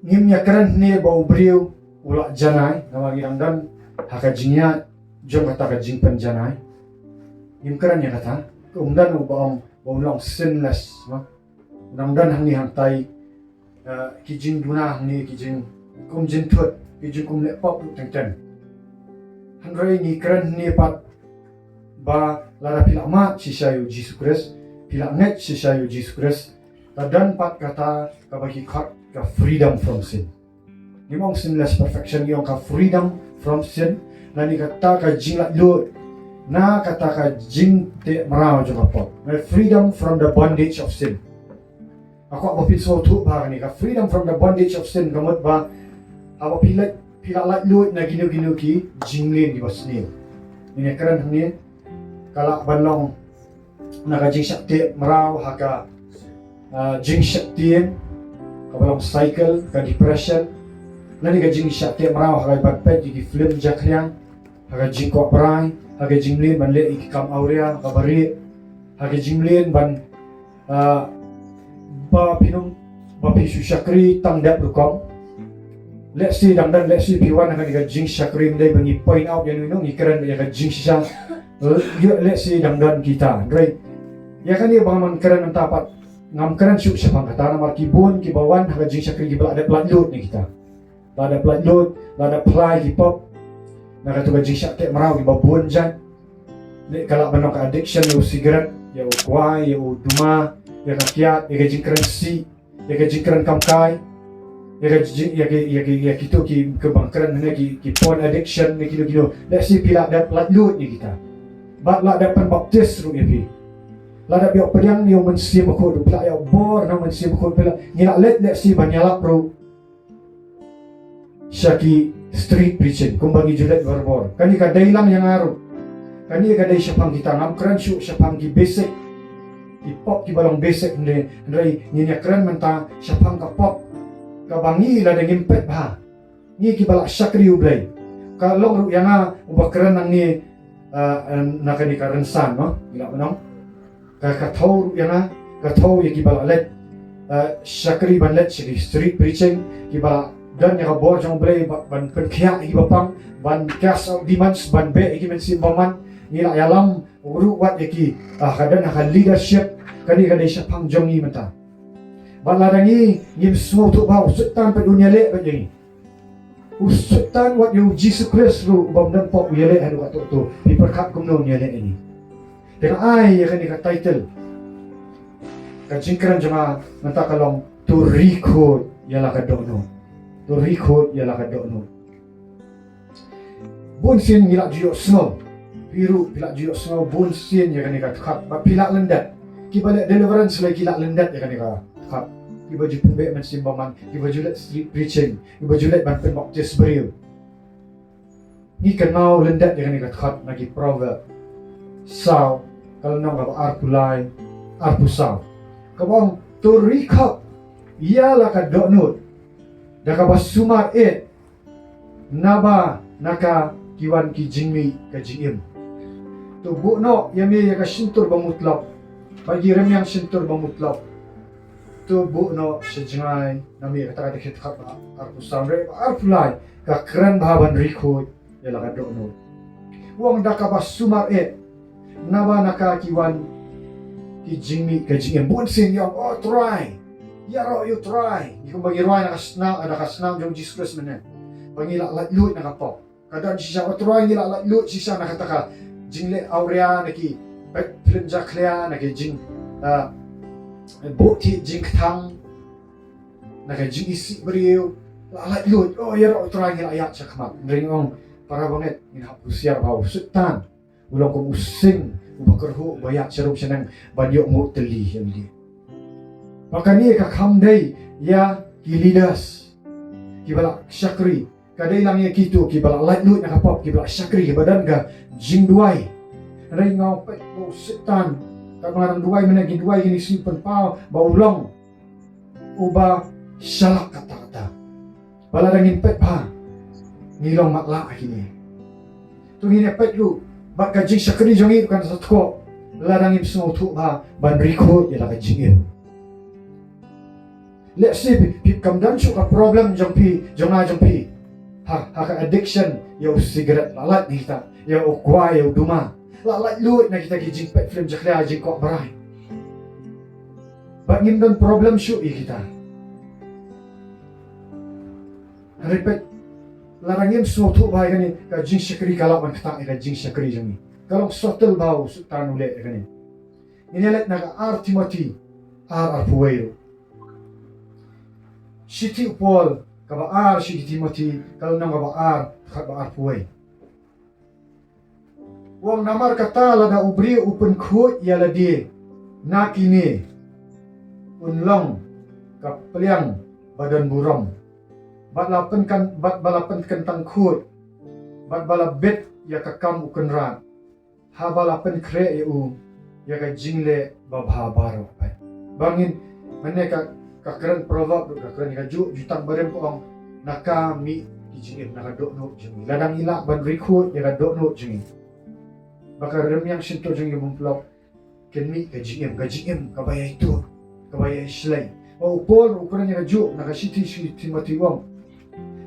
ngimnya keren ni bau beriu ulak janai nama girang dan hakajinya jom kata kajing penjanai ngim keren ya kata keumdan ubang bau long sinless nang dan hang ni hang tai kijing duna hang ni kijing kum jin thut kijing kum le pop teng teng hang rei ni keren ni pat ba lara pilak mat sisayu Jesus Christ pilak net sisayu Jesus Christ dan pat kata kabaki kat ka freedom from sin. Nimong sinless perfection yung ka freedom from sin na ni kata ka jing lut na kata ka jing te marao jo kapot. Na freedom from the bondage of sin. Ako apapit so tu ba ni ka freedom from the bondage of sin kamot ba apapilak lat lut na ginu ki jinglin di basni. Ini keren ni kala banlong na ka jing syakte marao haka jing syakte kabalong cycle ka depression nani ka jing syakte marao haka bagpet di film jakliang haka jing ko prai haka jinglin ban le ikam aurea ka bari haka jinglin ban ba pinum ba pisu syakri tangdap lukom let's see dangdan let's see piwan haka ka jing syakri ndai bangi point out yang nung ikran ya ka jing sisa let's see dangdan kita right ya kan dia bangaman keren tapat ngam keren syuk siapa kata nama kibun kibawan haka jing syakri gibla ada plat load ni kita ada plat load ada play hip hop na katu ka jing syakte marau gibabun jan ni kala banok addiction yo cigarette yo kuai yo duma ya kakiat ya jing keren si ya jing keren kamkai ya kitu ki kebangkeren ni ki porn addiction ni kilo let's see pila ada plat load ni kita bat la dapat baptis ru ya pi lada biok pedang yo mensi makut du pila yo bor na mensi makut pila ngila let si banyalak pro syaki street preaching kumbangi julet berbor kani ka dailang yang aru kani ka dai syapang kita ngam keren syuk syapang ki basic ki pop ki balong basic ndai nyinya keren menta syapang ka pop ka bangi la dengan pet ba ni ki balak syakri ublai ka long ru yang ubah keren nang ni nakani ka rensan no gila menong ka thau yana ka thau ye ki bala let syakri ban let street preaching ki bala dan ya bor jong blai ban penkhia ki bapang ban kas demands ban be ki men sim baman ni la yalam uru wat ye ki kadan ha leadership kani syapang jong ni menta baladangi ngim semua tu bau setan pe dunia le pe ni usutan wat you Jesus Christ ru bam dan pop ye le adu atu tu diperkat kumno ni le ini dengan ai yang ni ka title ka jingkran jama menta kalong to record yala ka dono to record yala ka dono bun sin ngila jiyo snow biru pila jiyo snow bun sin yang ni ka khat ba pila lendat ki balik deliverance lagi pila lendat yang ni ka khat ki baju pembe man simbaman ki baju let street preaching ki baju let ban pen baptis beriu ni kenau lendat yang ni ka khat lagi proverb sao kalau nang apa arpulai arpusau kabong to recap ialah ka donut da ka basumar et naba naka kiwan ki jingmi ka jingim to buno yami ka sintur bamutlap bagi rem yang sintur bamutlap to buno sejngai nami kata kata kita arpusau re arpulai ka keren bahaban record ialah ka donut wong da ka basumar et naba nakakiwan ki jingmi ka jingem bunsin yo try ya ro you try di bagi roi nakasnam jong Jesus Christ menen pangila lut nakapop kada sisa try ngila lut sisa nakataka jingle aurea naki bet plinja klea naki jing boti jing tang naki jing isi beriu lut ya ro try ngila ya chakmat ringong para banget ngin hapusiar bau sutan ulang ko using ubakerhu bayak serum senang banyak mu teli yang dia maka ni ka khamdai ya ki leaders ki bala syakri kadai lang ya kitu ki bala light lut nak pop ki bala syakri ki badan ga jing duai rai ngau pet bo setan ka marang duai menagi duai ini simpen pau bau long uba syalak kata-kata bala dangin pet pa ngilong makla kini tu ngine pet lu bak ka jing syakri jongi kan satko ladangin semua tu ba ban riko ya la ka jingin let's say pi kamdan syuk ka problem jong pi ha addiction ya cigarette lalat ni kita ya kwa ya duma lalat luit na kita gijing pet film jakla jing kok barai ba ngim dan problem syuk kita repeat larangin suatu baik ni ka jing syakri kalawan kata ka jing syakri jami kalau sotel bau sultan ule kan ini let na Timothy puwayo Siti Paul kabaar si Timothy kalau nang kabaar puway wang namar kata lada ubri upen khut ya ladi nakini unlong kapeliang badan buram bat balapan kentang khut bat balabet ya kakam uken rat ha balapan kre ya ka jingle babha baro bangin maneka kakran proverb kakran ka jutang barem ko ang nakami kijim nakadok no jimi ladang ila ban record ya kadok no jimi baka rem yang sinto jimi bumplok kenmi ka jim kabaya itu kabaya islay o Paul ukuran ya ju nakasiti si Timothy wang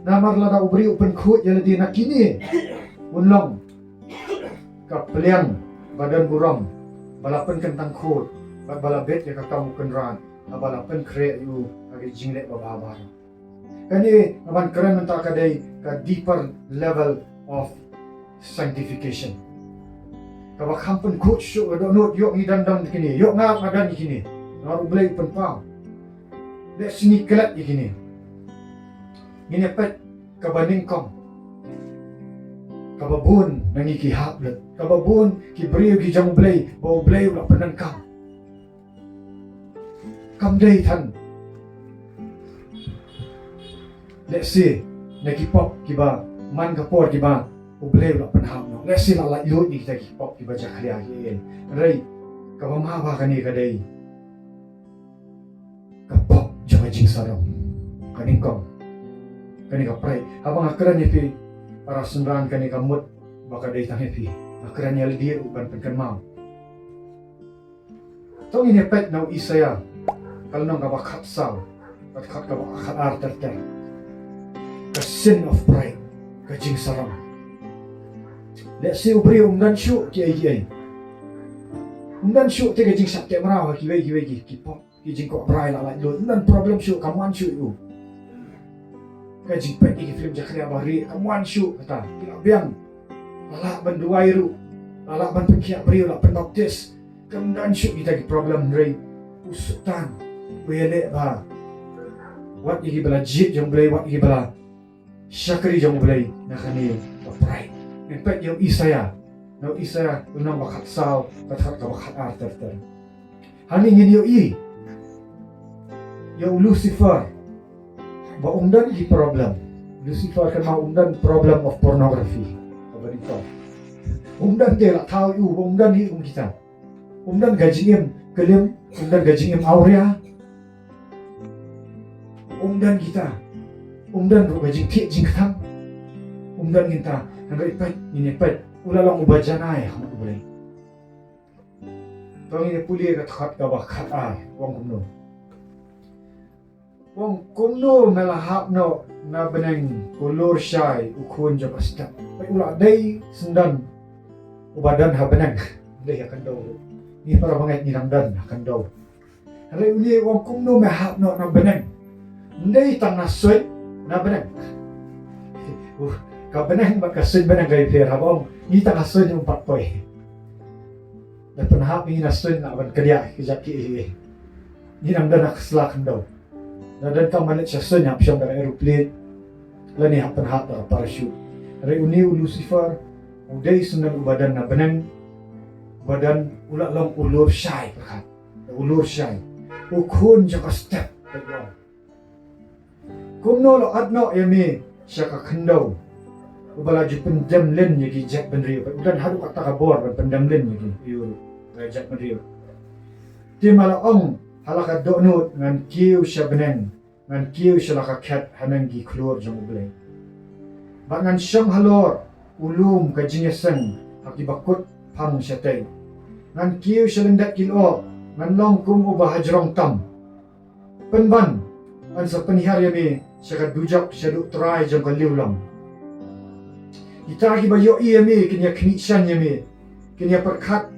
namar lada ubri open khut ya ladi nakini unlong kapeliang badan buram balapan kentang khut balabet ya kakam kenran balapan kre yu agi jingle bababa kani aban keren menta kadai ka deeper level of sanctification kaba kampun khut shu do not yok ni dandam kini yok ngap adan kini ngaru blai penpang le sini kelat kini ngine pet kabaning kom kababun nangi ki haplet kababun ki brio ki jam blai bau blai ula penang kam day tan let's say nakipop kiba man kapor kiba ublay la panham no let's say la yut ni kita kipop kiba jaklia ki rai kabama ba kani kadai kapop jama jing sarong kaning kom kani ka pray habang akran ni pi para sundan kani kamut baka day tang pi akran ni aldir uban penkan mau tong ini pet now Isaya kalau nang kabakat saw at kabakat arter ter the sin of pride kajing sarang let's say ubri umdan syu ki ai umdan syu te kajing sak te maraw ki wei ki pop ki jing ko brai la lo umdan problem syu kaman syu yu kajing pet ki film jakria bari kaman syu kata biang ala ban duai ru ala ban pekia bri la penoktis kamdan syu kita ki problem rei usutan wele ba wat igi bala jit jong blay wat igi bala syakri jong blay nakani pride in fact yung Isaya unang bakat saw katak bakat arter ter haning ini yung Lucifer ba umdan igi problem Lucifer kan mau umdan problem of pornography kabarito umdan tela tau yu umdan hi kita umdan gajingim kelim umdan gajingim aurea umdan kita umdan ro gajing ti jing kham umdan kita hangga ipat ini pet ulalong ubajana ya kamu boleh tong ini puli ka khat ka bakhat wong kumno melahap no na beneng kulur syai ukun jo pasta pai ula dai sendan ubadan ha beneng dai akan do ni para bangai ni rangdan akan do hari ini wong kumno melahap no na beneng ndai tang nasoy na beneng ka beneng ba kasoy beneng gay fer habong ni tang nasoy yung patpoy na panahap ni nasoy na ban kadiya kijaki ni nang danak slakan daw na dan ka manit siya soy nyap siyang da aeroplane lani hapan hap da parachute re uni Lucifer uday sunan ubadan na beneng badan ula long ulur syai pakat ulur syai ukun jaka step kumno lo adno yami siya kakandaw ubala ju pendam len yagi jak benrio udan hadu kata kabor pendam len yagi yu jak benrio ti malaong halaka donut ngan kiu siya beneng ngan kiu siya lakakat hanang gi klor jang ublay bangan siyang halor ulum kajinyasan hakibakut pang siya tay ngan kiu siya lendat kilo ngan long kum ubah hajrong tam penban an sa panihar yami siya kadujak siya du try jang kaliw lang. Kita kibayo yami kanya knisyan yami kanya perkat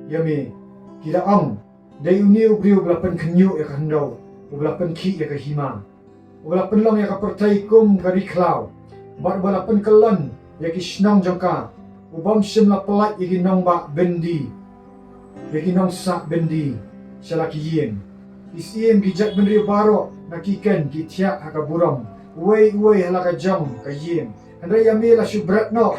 yami kilaang day uni ubriu belapan kanyu ya kahendaw belapan ki ya kahima belapan lang ya kapertay kum kariklaw bar belapan kelan ya kisnang jangka ubam sim la pelat ya ginong ba bendi ya ginong sa bendi siya laki yin isiem gijak benri baro nakiken kitya hakaburam uwe halaka jam kayim andra yami la syubrat no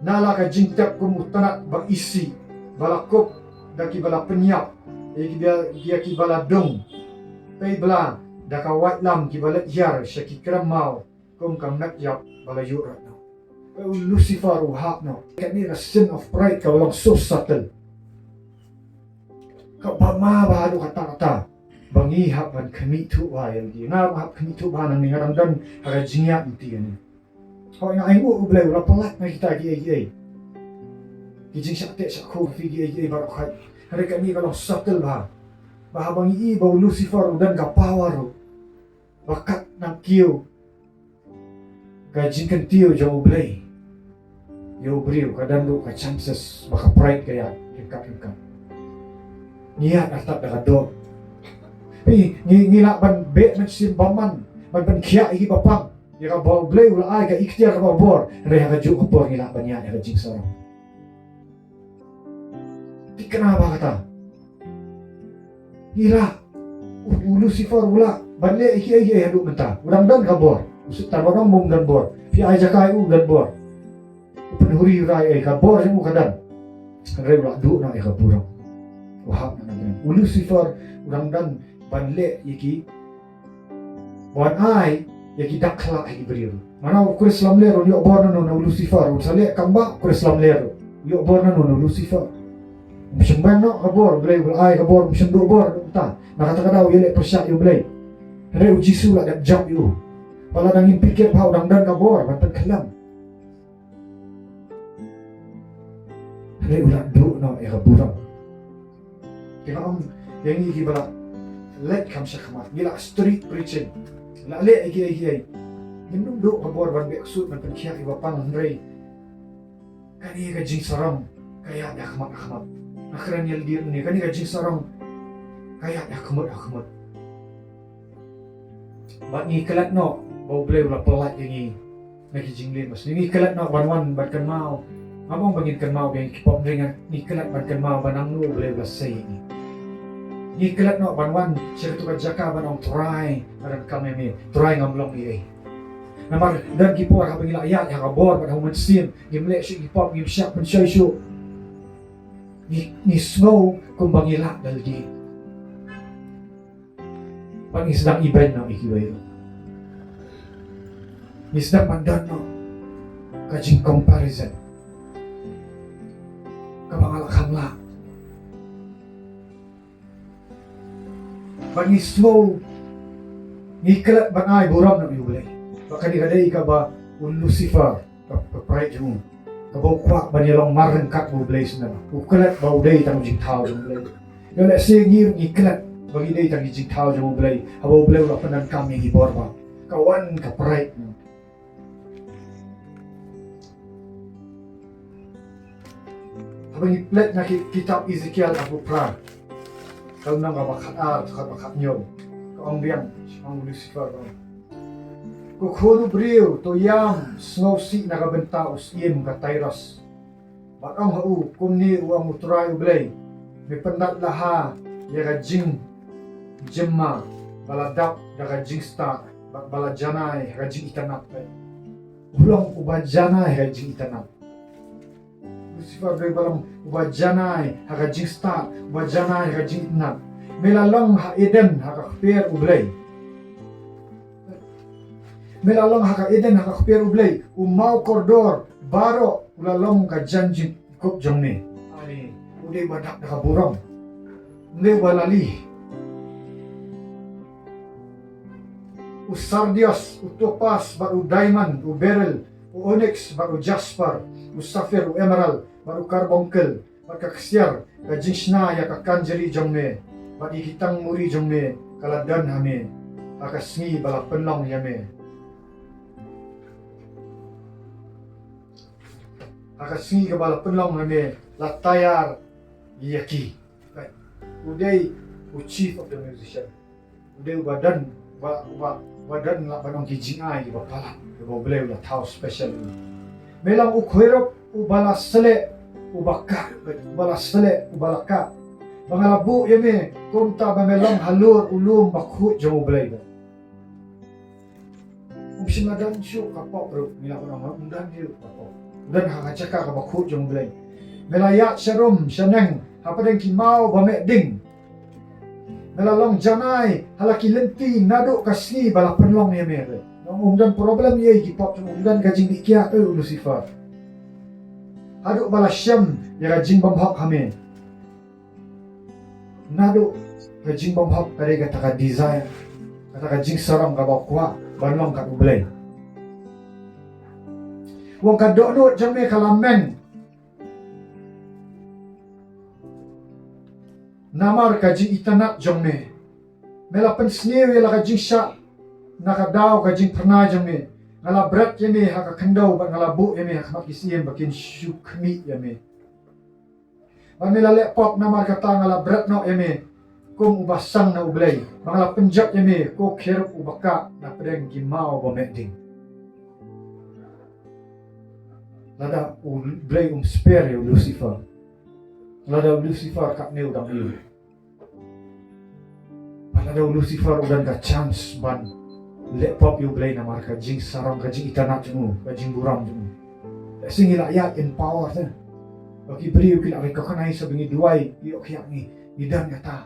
nala ka jingtap kumutanak ba isi balakop daki bala penyap dia ki bala dong pay bala daka white lam ki bala yar syaki kramau kum kam nak yap bala yurat no Lucifer uhak no kat ni a sin of pride ka walang so subtle ka bama ba do kata bangi hap ban kami tu wa yang di na hap kami tu ba nang ngarang dan aga jinya inti ni ho ina ai u blai ula palat na kita gi ai kijing sakte sakho fi gi ai ba khat hari kami kalau subtle ba bangi i bau Lucifer dan ka power bakat nak kiu gajin kan tiu jauh blai yo brio kadang lu ka chances baka pride kaya hingkap niat atap dah do ngila ban be man sim baman ban khia i bapang ya ka bau blai ula ai ka ikhtiar ka bor re ka ju ka bor ngila ban ya ka jing sorong ti kenapa kata ngila Lucifer ula ban le iki hadu menta udang dan ka bor usut tarbarang mum dan bor fi ai jakai u dan bor penhuri rai ka bor mu kadan re ula du na ka burang wahab na Lucifer udang dan banle yaki wan ai yaki dakla ai beriru mana ku Islam lero yo borna no Lucifer usale kamba ku Islam lero yo borna no Lucifer msembang no kabor blay ai kabor msendo bor ta nakata daw yele persyak yo blay re uji sula dak jam yo pala nang impikir pa udang dan kabor banten kelam re ulah du no e kaburang kaya yang ini bala let kam syakmat gila street preaching la le ai minum do kabor ban beksud man penkia iba pang hendrei kani ka jing sarang kaya dah khmat akhiran yel dir ni kani ka jing sarang kaya dah khmat bat ni kelat no bau blai ula pelat yang nagi jing lin mas ni kelat no wan ban kan mau abang bangin kan mau yang kipop dengan ni kelat ban kan mau banang nu blai ula sei ni kelat no ban siya tu jaka ban ong try aran kami mi try ngamlong ni namar dan kipo ka pangila ayat ya kabor ban human sim gimle si kipop gim syak pen shay shu ni snow kung bangila daldi pag isdang iben no ikiwayo isdang mandan no kajing comparison kabangalakam la pag ismow ngikelat bangay buram na miulay baka di kaday ka ba Lucifer kapride mo kabawkwa ba nilang marangkat mo blaze na ukelat ba uday tang jingtaw mo blay yung lesi ngikelat bagi day tang jingtaw mo blay habaw blay wala panan kami ngibor ba kawan kapride mo habang iplet na kitab Ezekiel ako pra kalau nang bakat bakat nyo kaong biang ang Lucifer kukhulu brio to yam snow si nakabenta us iem katairas bakang hau kumni uang utray ublay may pendat laha yaga jing jemma baladap daga jing star bak balajanay yaga jing itanap ulang ubajanay yaga jing itanap Lucifer bray balang ubajanay yaga jing star ubajanay yaga jing itanap melalong ha Eden hakakper ublay melalong haka Eden hakakper ublay umaw kordor baro ulalong ka janjin kup jongni ani uday badak nakaburong uday balali usardios utopas baru diamond u beryl u onyx baru jasper u sapphire u emerald baru carbuncle makaksiar ka jinsna ya ka kanjeri jongni bagi kitang muri jongme kaladan hame akasengi bala penlong yame. Akasengi ke bala penlong yame latayar yaki. Uday chief of the musician. Uday badan badan la banong kijing ai di bapala. Ibo beliau la tau special. Melang ukhuirop ubala sele ubakak ubala sele ubalaka. Mangalabu yame kumta bamelong halur ulum bakhu jamu beliau. Umsimadan syuk kapok bro mila orang undan dia kapok. Dan hakacaka ka bakhu jamu beliau. Melayat syarum syaneng hapadeng kimau bamek ding. Melalong janai halaki lenti naduk kasni bala penlong ya mere. Dan problem ye gipop dan gajing dikia Lucifer. Haduk bala syam ya gajing bamhok hame. Naduk gajing bamhok kare kata ka desire. Kata gajing sarang ka bakwa banlong ka ublay. Wong kadok duk jame kalameng. Namar kajing itanat jongme. Mela pensnew yela kajing syak. Nakadaw kajing pernah jongme. Ngala berat yame haka kendau bat ngala bu yame haka makisiem bakin syukmi yame. Mela lepop namar kata ngala berat no yame. Kum ubasang na ublay. Ngala penjap yame ko kheruk ubaka na pedeng gimau bameding. Lada ublay spare Lucifer. Lada Lucifer kat neu dang iu. Lada Lucifer udan ka chance ban. Lepop yu blay na marka jing sarang ka jing itanat jemu, ka jing buram jemu. Sing ila ya in power ta. Bagi beri yu kila ka kanai sabingi duai yu kyak ni idan kata.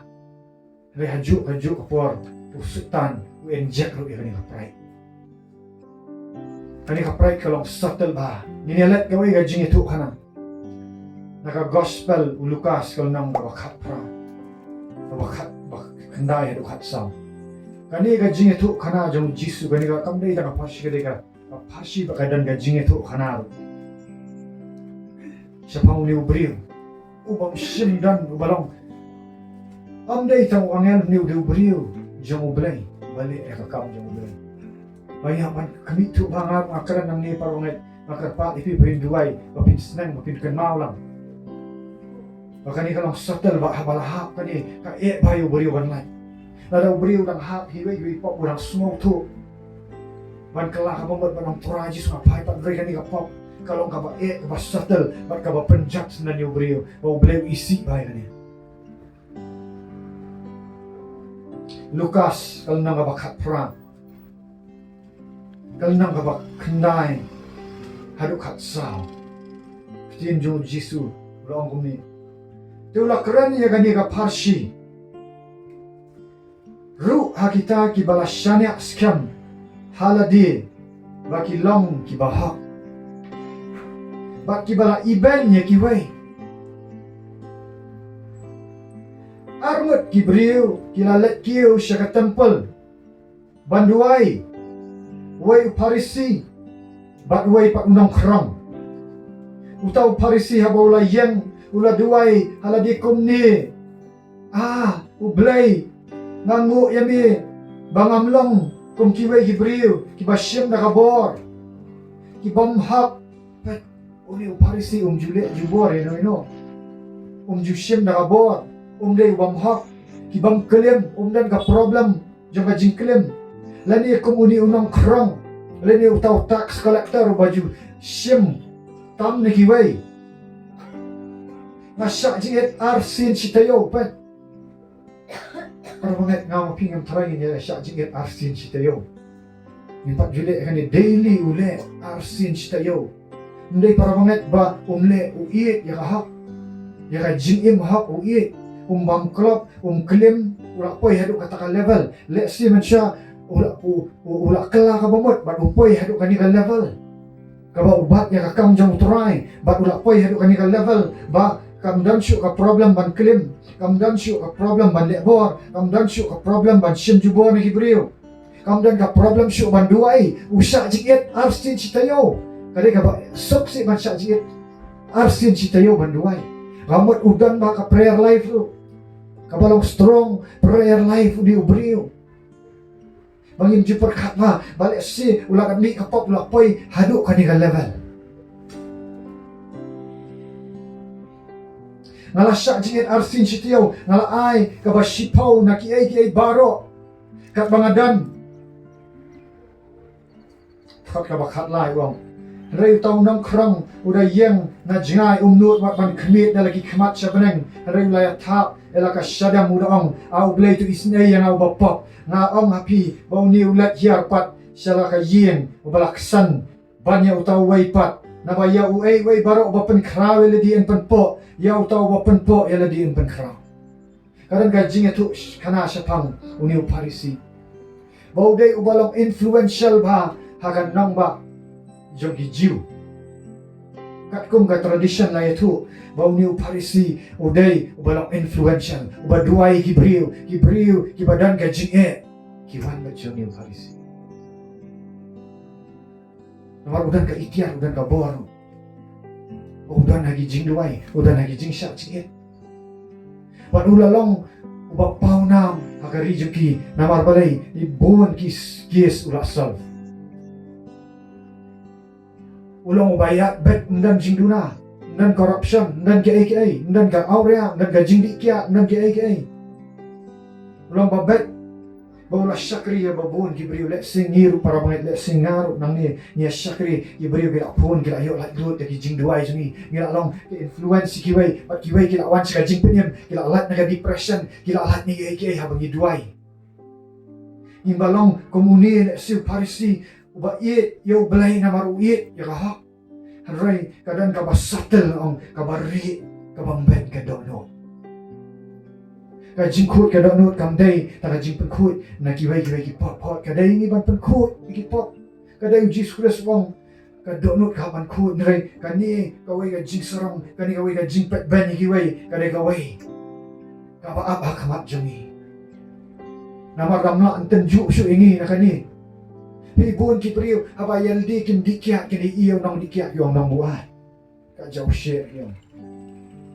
Re hajuk kapor usutan u inject ru ikani kaprai. Kani kaprai kalong subtle ba. Ninelet gawai ka jing itu kana. Naka gospel Lukas kalau nang bakat pra bakat kendai hadu khatsam kani ga jing itu khana jong jisu kani ga kamdei da pashi ga pashi bakadan ga jing itu khana siapang ni ubri ubam sim dan ubalong amdei tang angel ni ubri jong ublai balik ka kam jong ublai banyak man kami tu bangap akaran nang ni parongai makar pa ipi berinduai bapin senang bapin kenal lang. Makanya kalau settle bah balahap kani ka bayu beriu banlai. Lada beriu dang hap hiwi pop urang smoke tu. Ban kelah ka bomot banang turaji sunga pai pat gre kani ka pop. Kalau ka ba ba settle bat ka ba penjat senan yu beriu. Ba beliau isi bai kani. Lukas kalau nang ka bakat perang. Kalau nang ka ba kendai haduk khatsau. Kitin jo Jisu urang kumi. Tulah keren ya gani ka parshi. Ru hakita ki bala shanyak skam haladi baki long ki bahak. Baki bala iben ya ki wei. Armut ki beriu ki lalet kiu syaka temple. Banduai wei parisi bat wei pak undang kerang. Utau parisi habaula yang ula duai haladi kumni ublay ngangu yami bangamlong kum kiwe gibriu kibasyem nakabor kibamhap pet uli uparisi julet jubor ino jusyem nakabor day ubamhap kibam kelim dan ka problem jong ka jingkelim lani kum uni unang krong lani utau tax collector baju syem tam ni kiwe Nasyak jingit arsin sitayo pen. Para banget ngam pingam terangin ya syak jingit arsin sitayo. Nimpat julet kan daily ule arsin sitayo. Ndai para banget ba umle uiet ya hak. Ya ka jingim hak uiet. Bang club klim ula poi haduk kata level. Let's see mansya ula kelah ka bomot ba upoi haduk kan ka level. Kaba ubat ya ka kam jang try ba ula poi haduk kan ka level ba kamdan syuk ka problem ban klim, kamdan syuk ka problem ban lekbor, kamdan syuk ka problem ban syem jubor ni kibriu, kamdan ka problem syuk ban duai, usyak jikit arsin citayo, kade ka ba soksi ban syak jikit arsin citayo ban duai, ramut udan ba ka prayer life tu, kabalong strong prayer life di ubriu, Bangin jupur katma, balik si ulah ni kapop ulah poi haduk kaniga level. Ngala syak jingit arsin sitiyaw, ngala ay kabasipaw na kiay baro. Kat bangadan. Kat kabakhat lai wang. Ray taw nang krang udah yang na jingay umnut wat ban kemit na lagi kemat siya beneng. Ray ulaya tap elaka syadam udaong au blay tu isnay yang au bapap. Nga ong hapi bau ni ulat hiar pat syala ka yin ubalaksan banya utaw way pat nabaya uay way baro bapen kraw ele di en penpo ya utaw bapen po ele di en pen kraw karan gajing itu kana syapang uni uparisi bau day ubalong influential ba hagan nang ba jogi jiu kat kum ga tradition la itu bau ni uparisi uday ubalong influential ubaduai kibriu kibadan gajing kiwan baca ni uparisi nomor udan ka itiar udan ka bor udan lagi jing duai udan lagi jing syak jing pan ulalong ubak paunam agari juki namar balai ibon kis ula solve ulang ubayat bet ndan jing duna ndan corruption ndan KAKA ndan ka aurea ndan ka jing dikia ndan KAKA ulang babet baulah syakri ya babun gibriu let singiru para banget let singaru nang ni nya syakri gibriu bila pun gila yo lat lut dagi jing duai juni gila long influence kiwai bat kiwai gila wan ska jing penyem gila lat naga depression gila lat ni KAKA habang duai imbalong komuni let siu parisi uba it yo belai namaru it ya ha harai kadan ka basatel ong kabari kabamben ka dono ka jingkut ka donut kamdai ta ka jingpen kut na kiwai ki pot kadai ni ban pen kut ki pot kadai uji skres wong ka donut ka ban kut nrai ka ni ka wai ka jing sarong ka ni ka wai ka jing pet ban ki wai kadai ka wai ka ba apa kamat jami nama ramla anten ju su ingi na ka ni ibun ki priu aba yaldi kim dikiat kini iyo nang dikiat yo nang buat ka jauh share yo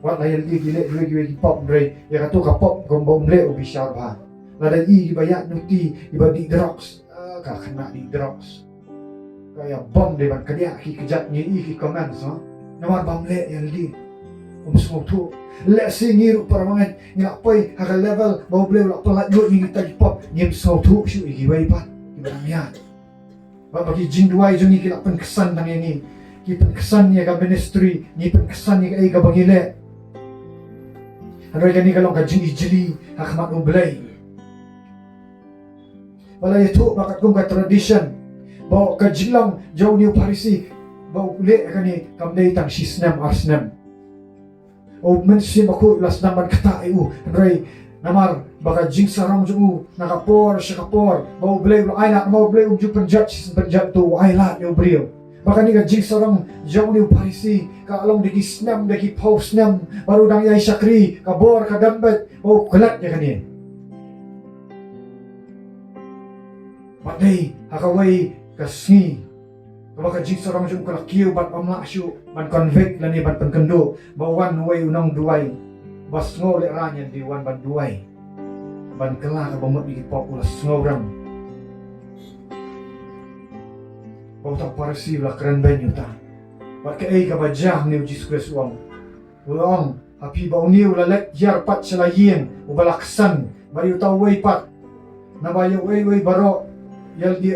wat layel di gile gi pop dre ya katu ka pop gombom le ubi syarba lada i bayat nuti ibadi drugs ka kena di drugs kaya bom de ban kadia ki kejat ni i ki comment so namar bom le yel di semua tu le singiru para mangan nya poi ha level bau ble la pelat yo ni kita pop nyem so tu shu i wai pa ki banyak ba bagi jing duai jungi ki la pen kesan tang ini ki pen kesan ya ka ministry ni pen kesan ya ka bangile Andai kani kalau kajing ijili hakmat ublay. Wala itu bakat kong ka tradition. Bau kajilang jauh ni uparisi. Bau ule kani kamday tang sisnam arsnam. O mensim aku las naman kata iu. Andai namar baka jing sarang jungu nakapor syakapor. Bau blay ay nak mau blay uju penjat tu ay lat yo brio. Baka ni ka jing sarang jauh ni uparisi ka along dagi snam dagi post nam baru dang yai syakri ka bor ka dambet oh kelat ya kani badai hakawai ka sni baka jing sarang jung ka kiu bat amla syu ban convict lani ban penkendo bawan wai unang duai bas ngo le ranya di wan ban duai ban kela ka bomot di pop ulas ngorang bau tak parsi lah keren banyu ta. Pakai ka bajah ni uji skres uang. Uang api bau ni ulalek jar pat selayin ubalaksan bari utau wei pat. Nabaya wei baro yel di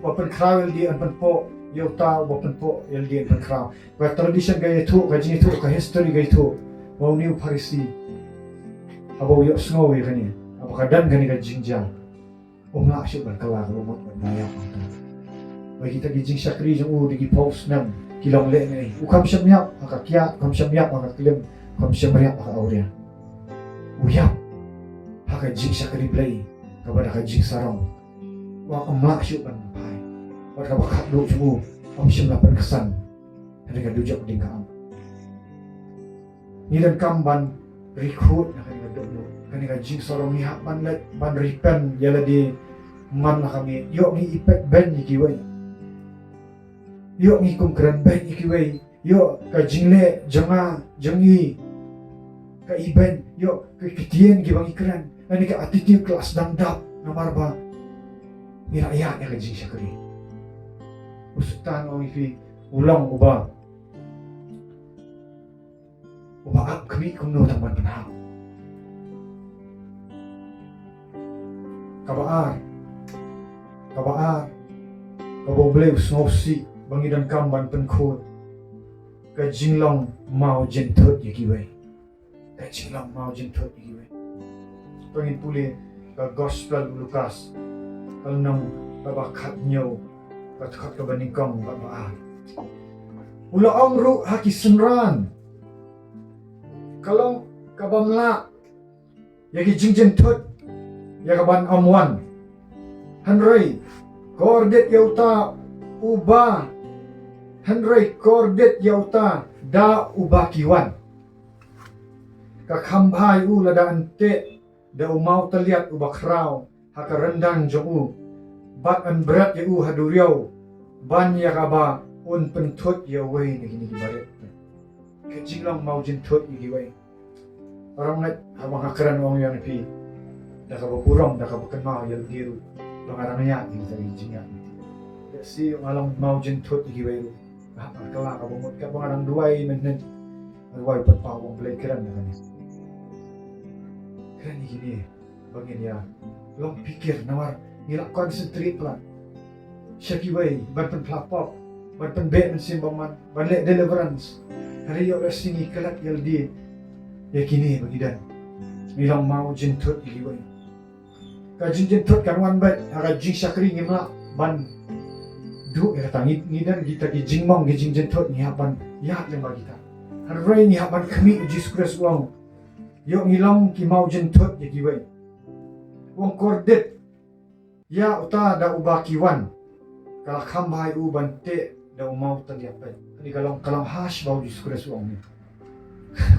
open crowd di open po yo ta open po yel di open crowd. Ba tradition gaya tu ka jini tu ka history gaya tu. Bau ni parisi. Abo yo snow we kani. Apakah dan kani ka jingjang. Umla syuk ban kala rumot ban bayak. Bagi kita gijing syakri jeng digi post nam kilong le ngai ukam syamyap aka kia kam syamyap aka kilim kam syamyap aka auria uyap aka jing syakri play kepada ka jing sarong wa amla syuk ban pai wa ka bakat do jumu kam syamlapan kesan dengan dujak dingkam ni dan kamban recruit akan do kan ka jing sarong ni hak ban let ban ripen yala di man kami yo ni ipek ben ni kiwai yo ngi kum kran ben ikiwei yo ka jingle janga jangi ka iben yo ka kitien ki bang ikran ani ka attitude kelas dangdap namarba Niraya ya kajing syakri. Usutan orang ifi ulang ubah up kami kuno tamban penhal. Kabaar, kabo boleh usnosi bangidan kamban penkot. Kajing long mau jentut ya kiwai. Kajing long mau jentut ya kiwai. Pengin pulih ke gospel Lukas. Kalau nang babakat nyaw katakat ka baningkang babaan. Ula ang ru haki senran. Kalau kabamla yagi jingjen tut ya kaban amwan. Henry kordet yauta uba. Henry kordet yauta da uba kiwan. Kakambay ula da ante da umau taliat uba kraw. Haka rendang jong bat an berat ya haduriau ban ya kaba un pentut ya wei ni gini baret kecing lang mau jentut ya wei orang net habang hakaran wong yang pi dah kaba kurang dah kaba kenal ya diru pengarangnya ini dari jinga ya si alang mau jentut ya wei apa kelak kaba mut ka pengarang duai menen duai perpawong belai keren kan keren gini bangin ya long pikir nawar ngilak konsentrate plan syaki way ban pen plapop ban pen bet men simbaman ban le deliverance hari yo singi kelat yaldi ya kini bagidan nilang mau jentut gi way ka jentut kan wan bat aga jing syakri ngimla ban du ya tangi ngidan kita gi jingmong gi jing jentut ni haban ya le bagita hari ni haban kami Jesus Christ wang yo ngilang ki mau jentut gi way wong kordet ya uta da ubakiwan kalau kambay uban te da umau taliapan ini kalau hash bau di sekolah suang ni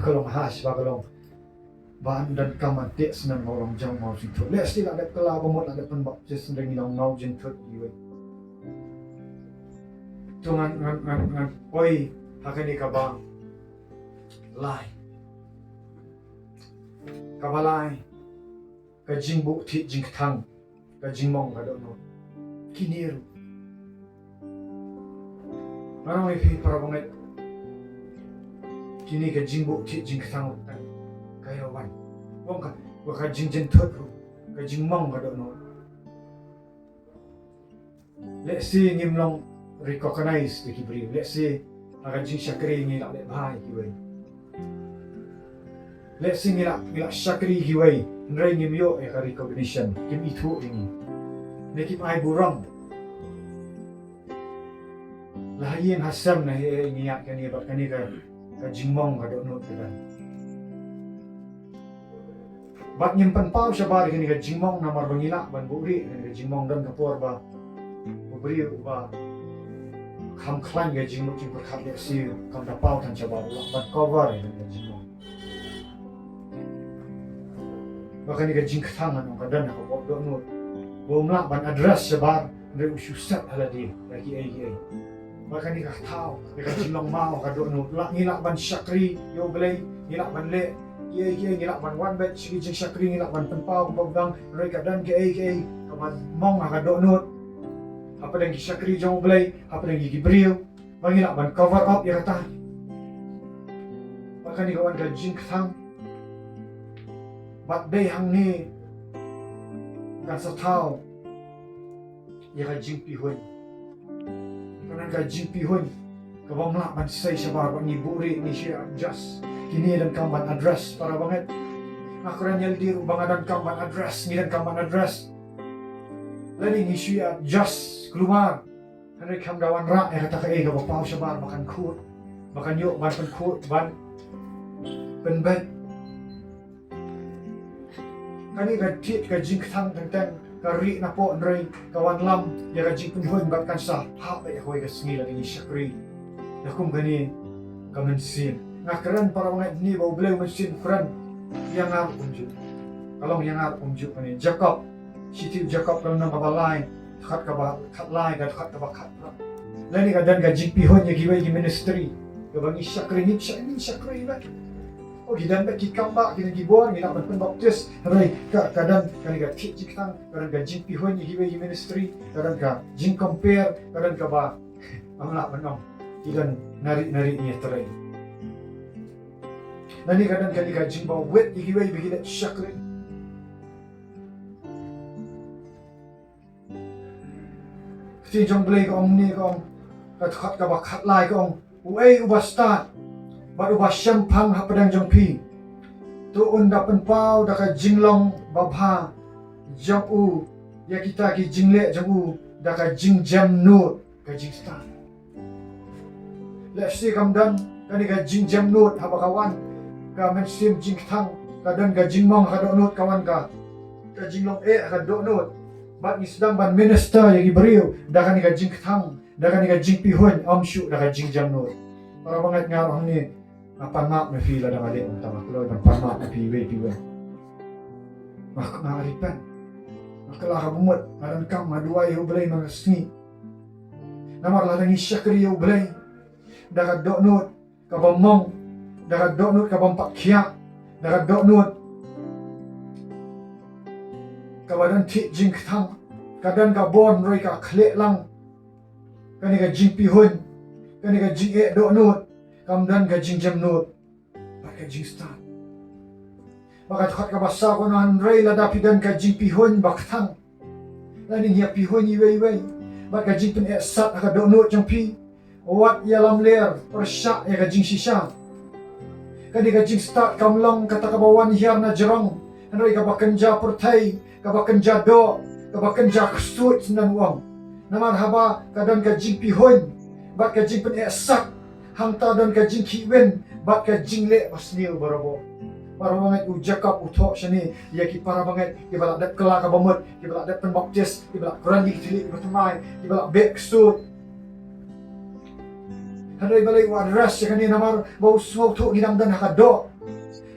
kalau hash ba kalau ban dan kaman te senang orang jauh mau situ le still ada kala bomot ada penbak just sedang ilang mau jentut iwe tungan ngan oi hakani kabang lai kabalai kajing bukti jing tang kajing mong kada no kiniru mana mai fi para bangai kini kajing bukti jing tang kaya wan wong ka kajing jentut kajing mong kada no let's see ngimlong recognize the kibri let's see kajing syakri ngi lak le bhai kiwai let's see ngilak syakri kiwai Nrai ngimyo ya ka recognition kim itu ini nekip ay burang lahayin hasam na ngiyak kani ba kani ka jingmong ka donot ka bat nyimpan pau siya ba kani ka jingmong na marbangila ban buri kani ka jingmong dan kapor ba buri ba kam klan ka jingmong kim perkhat ya si kam da pau tan siya ba bat cover kani ka jingmong maka ni kajing ketangan orang kadang nak bawa donut, bawa melak ban address sebar dari ususat haladi lagi ai. Maka ni tahu, ni kajing long mau kadonut, lak ngilak ban syakri, yo belai ngilak ban le, ai ngilak ban one bed, sigi jing syakri ngilak ban tempau pegang, dari kadang ai, kaman mong kadonut. Apa yang syakri jong belai, apa yang gibriu, ngilak ban cover up ya kata. Maka ni kawan kajing ketang bat bay hang ni kan sa tao ya ka jing pihon kan ka jing pihon ka bang la ban say sa bar ni buri ni siya just kini dan kamban address para banget aku ran yal diru bangadan kamban address ni dan kamban address lani ni siya just keluar kan kam dawan ra ya kata ka ka pau sa bar makan kut makan yuk ban kut ban penbet kani gadit kajing tang tang kari na po nray kawan lam ya kajing punhon bakkan sa ha ya hoy kasngila ni syakri yakum gani kamensin ngakaran para mga ni bau belaw mensin kuran yang ngar unjuk kalau yang ngar unjuk kani Jacob Siti Jacob kalau nang kabalay kat lay kat kat lani kadan kajing pihon ya giway gi ministry kabang syakri ni syakri ba gidan ba kikamba gidan gibon gidan ban baptis rai kadang kali ga ti jikang kadang ga jing pihon hiwe ministry kadang ga jing compare kadang ka ba ang la manong gidan nari niya taray nani kadang kali ga jing ba wet hiwe bigila shakri ti jong blay ko ong ni ko kat ka ba khat lai ko ong uai ubastat baru ba syampang hapadang jong pi tuun dapen pau daka jinglong babha jong u ya kita ki jingle jong u daka jing jam nut ka jing sta let's see kamdan kani ka jing jam nut haba kawan ka men sim jing thang kadan ka jing mong ka do nut kawan ka jinglong ka do nut bat ni sedang ban minister ya ki beriu daka ni ka jing thang daka ni ka jing pihon amshu daka jing jam nut para banget ngaroh ni panmak na fila ng alit ang tamaklo ng panmak na piwe makaripan makalaka bumot maran kang maduay hublay mga sngi namar ladang isyakri hublay dagat donut kabamong dagat donut kabampakya dagat donut kabadan ti jing tang kadan kabon roy ka kle lang kaniga jing pihon kaniga jing donut kamdan ka jing jam nut baka jing stat baka tukat ka basa ko na ray ladapidan ka jing pihon baktang laning hiya pihon iwe baka jing pin esat ka do nut jang pi wat yalam ler persya ya ka jing shisha kadi ka jing stat kamlong katakabawan hiyar na jerong ray ka bakanja pertai ka bakanja do ka bakanja ksut nan wang namar haba kadan ka jing pihon baka jing pin esat hangta don ka jing kiwen bat ka jing le pasniu barabo para banget ujakap uthok shani ya ki para banget ki balak dat kela ka bamut ki balak dat penbaptis ki balak quran di tili batamai ki balak bek sut hadai balai wadras ya kani namar bau smok tu hidang dan hakado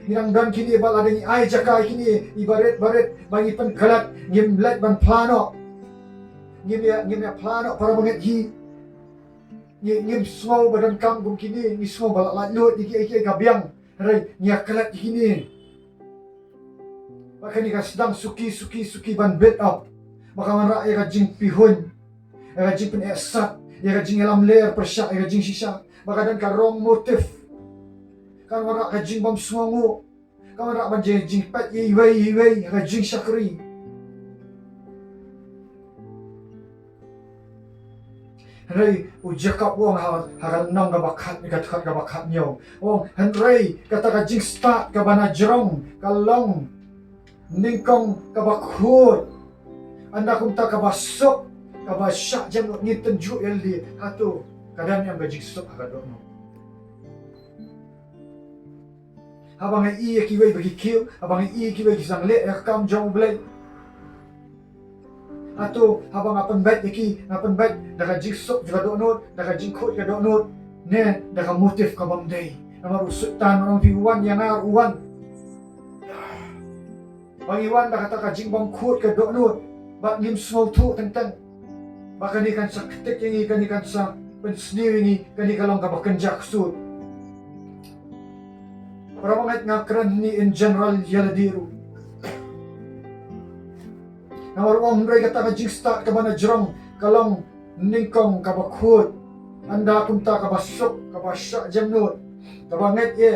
hidang dan kini bal ada ni ai jakai kini ibarat baret bagi penkalat ngim let ban plano ngim ya plano para banget hi ngim semua badan kampung kini ni semua balak lalut iki gabiang rai nyakalat kini maka ni ka sedang suki ban bed up maka mara ya ka jing pihon ya ka jing pen esat ya ka jing alam ler persyak ya ka jing sisa maka dan ka wrong motif kan mara ka jing bam suangu kan mara ban jing pat iwei ya ka jing syakri Ray ujakap wong haral nang ka bakat ni katkat ka bakat nyo. Wong Henry kata ka jing start ka bana jerong kalong ningkong ka bakhut. Anda kung ta ka basok ka basyak jam ni tenju yaldi hatu kadang yang gajing sok agad no. Habang ai kiway bagi kill, habang ai kiway kisang le kam jong blay. Ato habang apan bait iki apan bait daga jigsok daga donot daga jingkot ka donot ne daga motif ka bamday namar usutan orang piwan yang uwan bang iwan daga taka jingbang kot ka donot bak ngim small tu tentang baka ni kan sa ketik yang ikan ikan sa pensendiri ni kan ikalong ka bakenjak sud para mga ngakran ni in general yaladiru Nawar wong ray kata ka jing start ka ba na jerong kalong ningkong ka bakhut anda kunta ka basok ka basya jamnut ka banget ye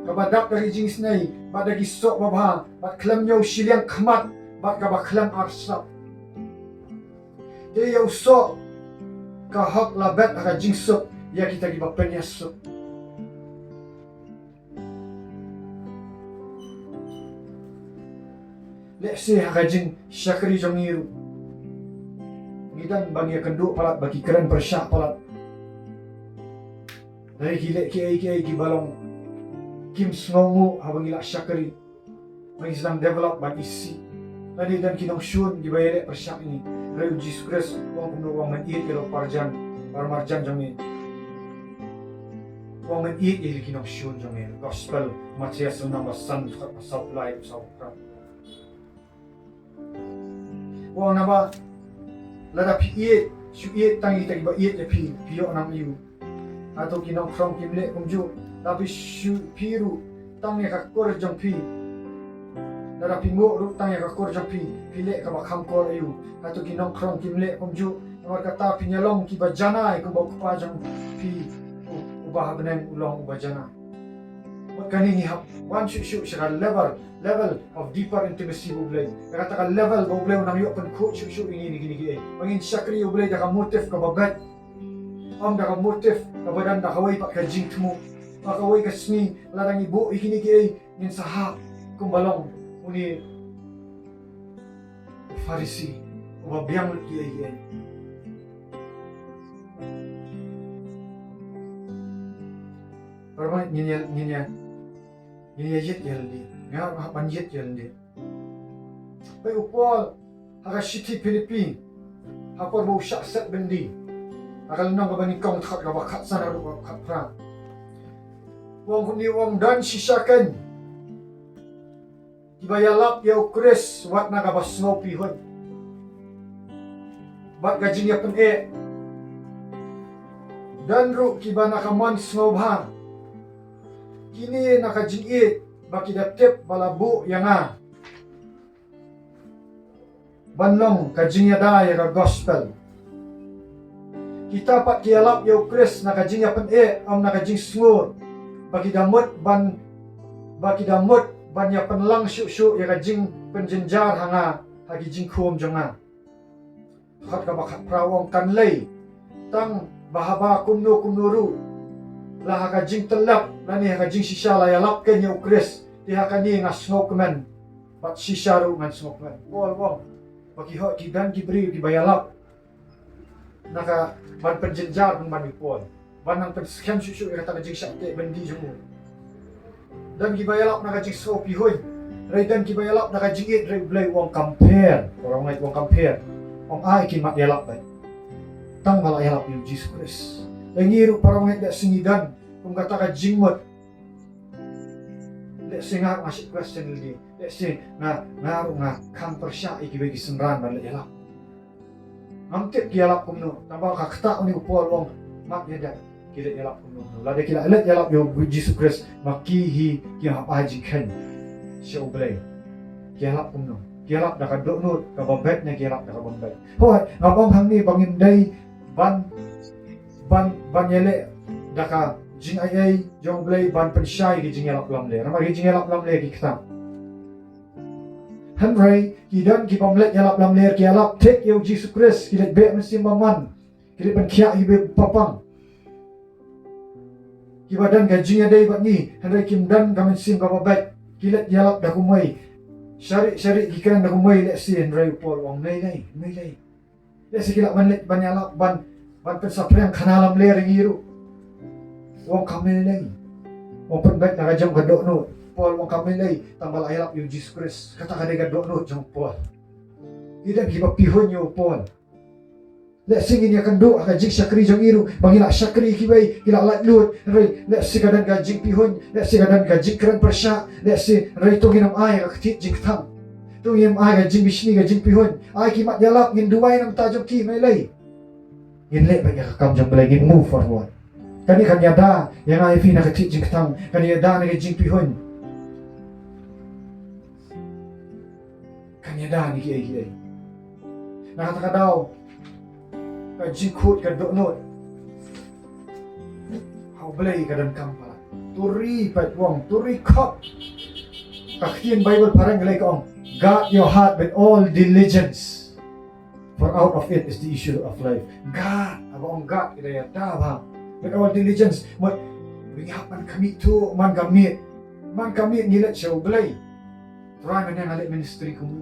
ka badak dari jing snai bada gisok babha bat klam nyaw siliang khmat bat ka baklam arsap ye yaw so ka hak labet ka jing sok ya kita gi bapanyasok let's say hakajing syakri jong niru ngidan bagi kenduk palat bagi keren persyak palat dari gile ki balong kim snongu habang ila syakri bagi sedang develop bagi si tadi dan kinong syun dibayar persyak ini dari Jesus Christ wong kumno menit kilo parjan marjan jong ni wong menit kinong syun jong ni gospel Matias 6:1 supply supply wong naba lada pi su tangi tagi ba ya pi nang yu atau kinong from kimle kumju tapi su piru tang ya kakor jong pi dara pingo ru tang ya kakor jong pi pile ka ba kham ko ayu katu ki nong krong kim le kom ju amar kata pinyalong ki ba janai ko ba pa jong pi ubah beneng ulong ubah janai kani ni hap one shu level of deeper intimacy bublay kata ka level bublay nang yo pen ko shu ini gini mangin syakri bublay da ka motif ka babat am da ka motif ka badan da kawai pak ka jingtmu makawai ka sni ladang ibu ikini gi ngin saha kumbalong uni farisi wa biang gi Perma nyinya yet yeldi nga ban yet yeldi bai upol haga shiti Philippine hapor bo shakset bendi akal nang ka bani kong thak ka bakhat sana ru khat pra wong ni wong dan sisakan dibayalap ya ukres wat naga basno pihon bat gajing ya pen dan ru kibana kaman snobha kini nakajingit baki daptep balabu yanga banlong kajingya da ya gospel kita pat kialap ya ukres nakajingya pen am nakajing sngur baki damut ban ya penlang syu ya kajing penjenjar hanga hagi jing khum jonga khat ka bakhat prawong kan lei tang bahaba kumnu lah kajing telap nani kajing sisa la yalap ken ya ukres dia kani ngas smokeman bat sisa ru ngan smokeman wong bagi hok kidan kibri di bayalap naka ban penjenjar ban pon ban nang penskam syu ya kata kajing sakte bendi jemu dan gibayalap naka jing so pihoy rai dan gibayalap naka jing it rai blay wong compare orang ngai wong compare wong ai ki mak yalap bai tang bala yalap yu Jesus Christ lengiru para ngai dak singidan kung kata ka jing mot le singa masih question li le sing ngaru nga kham persya iki bagi senran bala yalap ngamtip yalap kumno tambah ka kata uni upol wong mak yada kila yalap kumno la de kila let yalap yo Jesus Christ makihi ki hapaji khen show blay yalap kumno yalap da ka doknut ka babet nya yalap da ka bombay hoy ngabong hang ni bangin dai ban yele da ka jing ai jong blay ban pensyai ki jing yalap lam le ramar ki jing yalap lam le ki ktam Henry kidan ki pamlet yalap lam le ki yalap take yo Jesus Christ ki let be mesti maman ki let ban khia ibe papang ki badan gajinya dai bat ni Henry kim dan gamen sim ka babet ki let yalap da kumai syari ki kan da kumai le si Henry pol wong nei le si kilap ban let ban yalap ban pensapriang kanalam le ringiru wong kamelay wong penbet nakajam gadok no pol wong kamelay tambal ayalap yung Jesus Christ kata kadai gadok no jong pol idan kiba pihon yo pol le singin ya kando akajik syakri jong iru bangila syakri kibay kila lat lut ray le sikadan gajik pihon le sikadan gajik kran persya le si ray tungin am ay aktit jing tang tungin am ay gajik bishni gajik pihon ay kimat yalap ngin duway nam tajok ki melay ngin le bagi kakam jong belay ngin move forward kani kan yada yang ai fi na kati jing tang kani yada na jing pihon kan yada ni ki na kata daw ka jing khut ka do not how blay ka dan kampala turi pat wong turi kop ka khien bible parang galay ka ong guard your heart with all diligence for out of it is the issue of life God abang God kita yada ba with all diligence mat wingapan kami tu man kami nilat show blay try man yang alit ministry kumu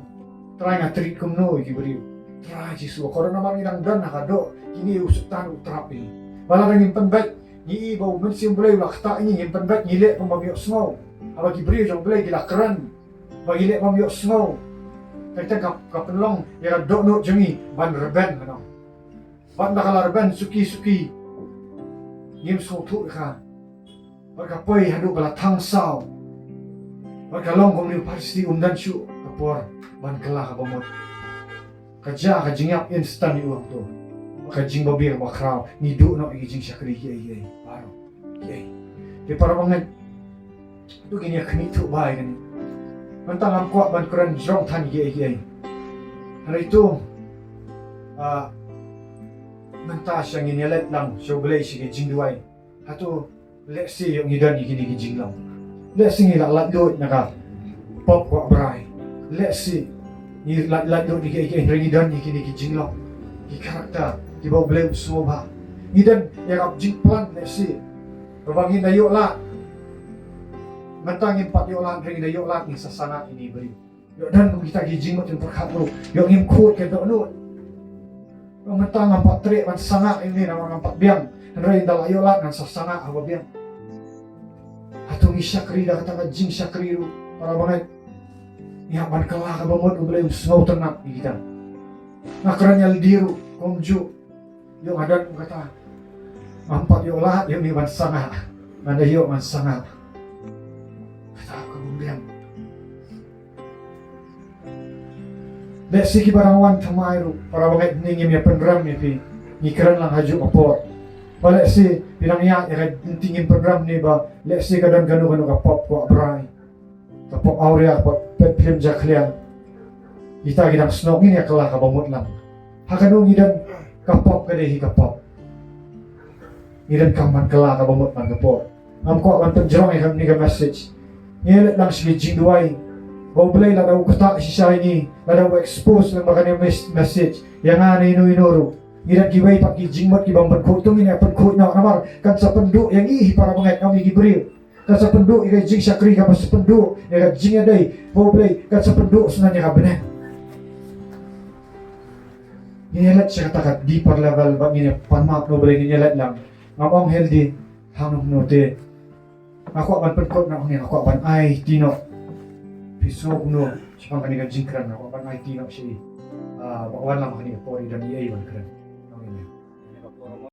try nga treat kumu iki beri try jisu korona man idang dan nakado kini usutan utrapi wala nang impenbet ni ibaw mensim blay lakta ini impenbet nile pamamyo snow abagi beri jong blay gilakran bagile pamamyo snow kaya kapenlong ya do no jengi ban reben ano ban nakalarben suki Yim sotu ka Pagkapoy hadu bala tangsaw Pagkalong kong niyo parisi undan siyo Kapor ban kala ka bamot Kadya kajingyap instant niyo to Kajing babir makraw, nido na ikijing siya kri yay, paro, yay. Kaya para mga tu gini kini tu baik kan. Mentang am kuat ban kuran jrong tan ye. Hari itu mentah yang ini let lang so boleh sih jing duai. Hatu leksi yang idan gini jing lang. Leksi ni lat dot naka pop kuat berai. Leksi ni lat dot gini idan gini jing lang. Ki karakter ki bau boleh semua bah. Idan yang jing plan leksi. Berbangin dayuk lah. Mentangin pat yuk lah ring dayuk lah ni sasana ini beri. Yuk dan kita gijing macam perkat lu. Yuk ngim kut ke dok lu. Yuk mentang nampak trik man sasana ini nama nampak biang. Ring dalam yuk lah nan sasana apa biang. Atau ni syakri dah kata jing syakri lu. Para banget. Ni man kelah ke bamut boleh semua tenang di kita. Nah kerana diru komju. Yuk ada kata mampak yuk lah yuk ni man sasana. Mana yuk man sasana. Kemudian leksi ki barangwan tamairu para banget ningim ya program ni pi ngikeran lang haju apor balik si pinang ya tingin program ni ba leksi kadang ganu ka pop ko abrai ka pop aurea ko film jaklian kita gidang snok ini ya kelah ka bamut lang hakanu gidan ka pop kadehi ka pop gidan kaman kelah ka bamut man ka pop am ko man penjrong ya ni ka message ngelet lang sige jing duay. Bau belay la daw kata siya ini, la daw expose lang baka message. Yang ana inu-inuro. Ngiran giway pa jing mat gibang berkutong ini apan kut na namar kan sa penduk yang ihi para mga kami gibril. Kan sa penduk ikay jing syakri ka sa penduk, ya jing aday. Bau belay kan sa penduk sunanya ka benar. Ngelet siya katakat deeper level ba ini panmak no belay ngelet lang. Ngamong healthy hanong note. Ako akan perkot na ako akan ay tino pisok no siapa kanilang jingkran ako akan ay tino siya bakawan lang kanilang pori dan iya iwan kran